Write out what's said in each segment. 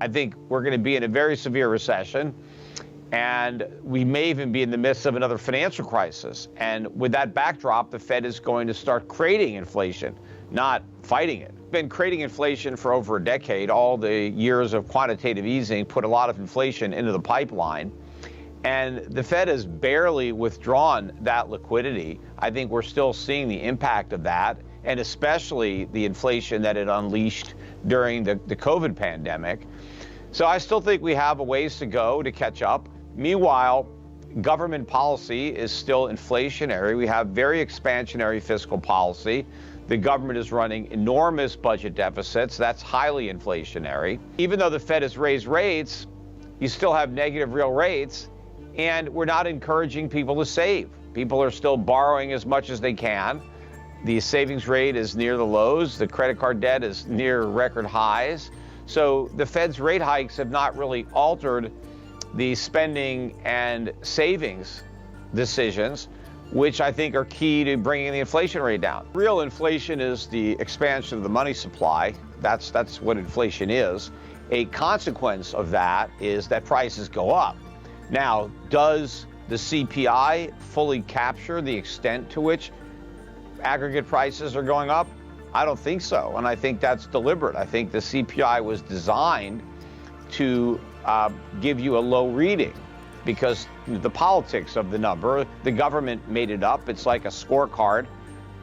I think we're going to be in a very severe recession, and we may even be in the midst of another financial crisis. And with that backdrop, the Fed is going to start creating inflation, not fighting it. Been creating inflation for over a decade. All the years of quantitative easing put a lot of inflation into the pipeline. And the Fed has barely withdrawn that liquidity. I think we're still seeing the impact of that, and especially the inflation that it unleashed during the COVID pandemic. So I still think we have a ways to go to catch up. Meanwhile, government policy is still inflationary. We have very expansionary fiscal policy. The government is running enormous budget deficits. That's highly inflationary. Even though the Fed has raised rates, you still have negative real rates, and we're not encouraging people to save. People are still borrowing as much as they can. The savings rate is near the lows. The credit card debt is near record highs. So the Fed's rate hikes have not really altered the spending and savings decisions, which I think are key to bringing the inflation rate down. Real inflation is the expansion of the money supply. That's what inflation is. A consequence of that is that prices go up. Now, does the CPI fully capture the extent to which aggregate prices are going up? I don't think so, and I think that's deliberate. I think the CPI was designed to give you a low reading because the politics of the number, the government made it up. It's like a scorecard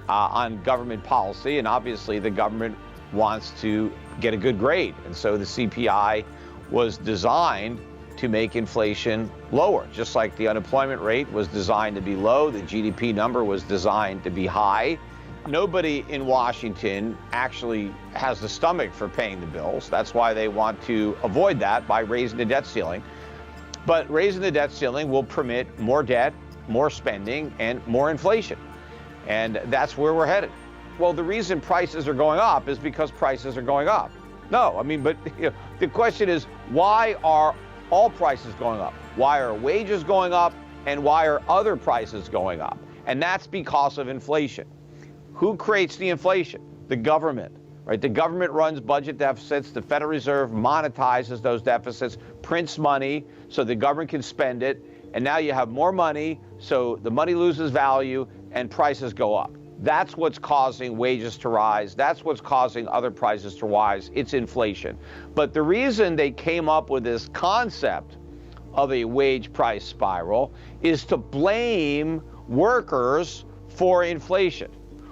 on government policy, and obviously the government wants to get a good grade. And so the CPI was designed to make inflation lower, just like the unemployment rate was designed to be low, the GDP number was designed to be high. Nobody in Washington actually has the stomach for paying the bills. That's why they want to avoid that by raising the debt ceiling. But raising the debt ceiling will permit more debt, more spending, and more inflation. And that's where we're headed. Well, the reason prices are going up is because prices are going up. No, I mean, but the question is, why are all prices going up? Why are wages going up? And why are other prices going up? And that's because of inflation. Who creates the inflation? The government, right? The government runs budget deficits. The Federal Reserve monetizes those deficits, prints money so the government can spend it. And now you have more money, so the money loses value and prices go up. That's what's causing wages to rise. That's what's causing other prices to rise. It's inflation. But the reason they came up with this concept of a wage price spiral is to blame workers for inflation,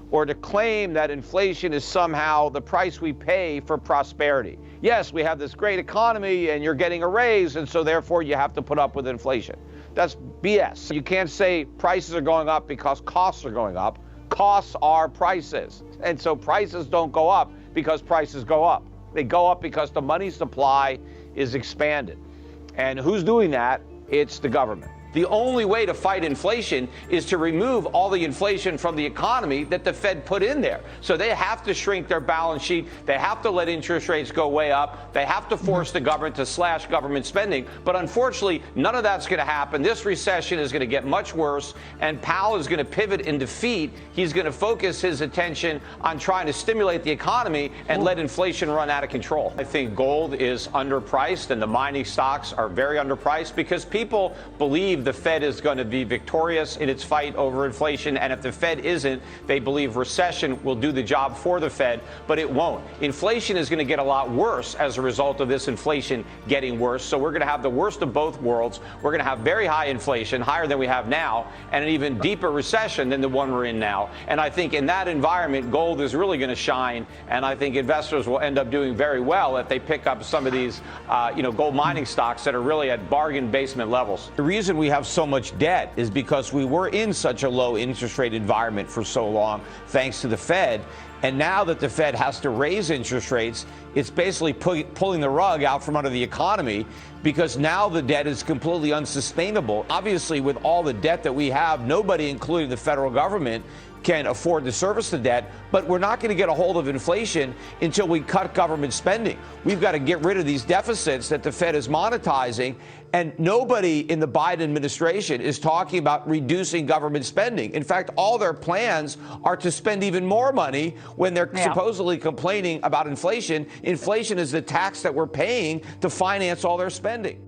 or to claim that inflation is somehow the price we pay for prosperity. Yes, we have this great economy and you're getting a raise, and so therefore you have to put up with inflation. That's BS. You can't say prices are going up because costs are going up. Costs are prices. And so prices don't go up because prices go up. They go up because the money supply is expanded. And who's doing that? It's the government. The only way to fight inflation is to remove all the inflation from the economy that the Fed put in there. So they have to shrink their balance sheet. They have to let interest rates go way up. They have to force the government to slash government spending. But unfortunately, none of that's going to happen. This recession is going to get much worse, and Powell is going to pivot in defeat. He's going to focus his attention on trying to stimulate the economy and let inflation run out of control. I think gold is underpriced, and the mining stocks are very underpriced because people believe the Fed is going to be victorious in its fight over inflation, and if the Fed isn't, they believe recession will do the job for the Fed, but it won't. Inflation is going to get a lot worse as a result of this inflation getting worse, so we're going to have the worst of both worlds. We're going to have very high inflation, higher than we have now, and an even deeper recession than the one we're in now. And I think in that environment, gold is really going to shine, and I think investors will end up doing very well if they pick up some of these gold mining stocks that are really at bargain basement levels. The reason we have so much debt is because we were in such a low interest rate environment for so long, thanks to the Fed. And now that the Fed has to raise interest rates, it's basically pulling the rug out from under the economy, because now the debt is completely unsustainable. Obviously, with all the debt that we have, nobody, including the federal government, can afford to service the debt, but we're not going to get a hold of inflation until we cut government spending. We've got to get rid of these deficits that the Fed is monetizing, and nobody in the Biden administration is talking about reducing government spending. In fact, all their plans are to spend even more money, when they're supposedly complaining about inflation. Inflation is the tax that we're paying to finance all their spending.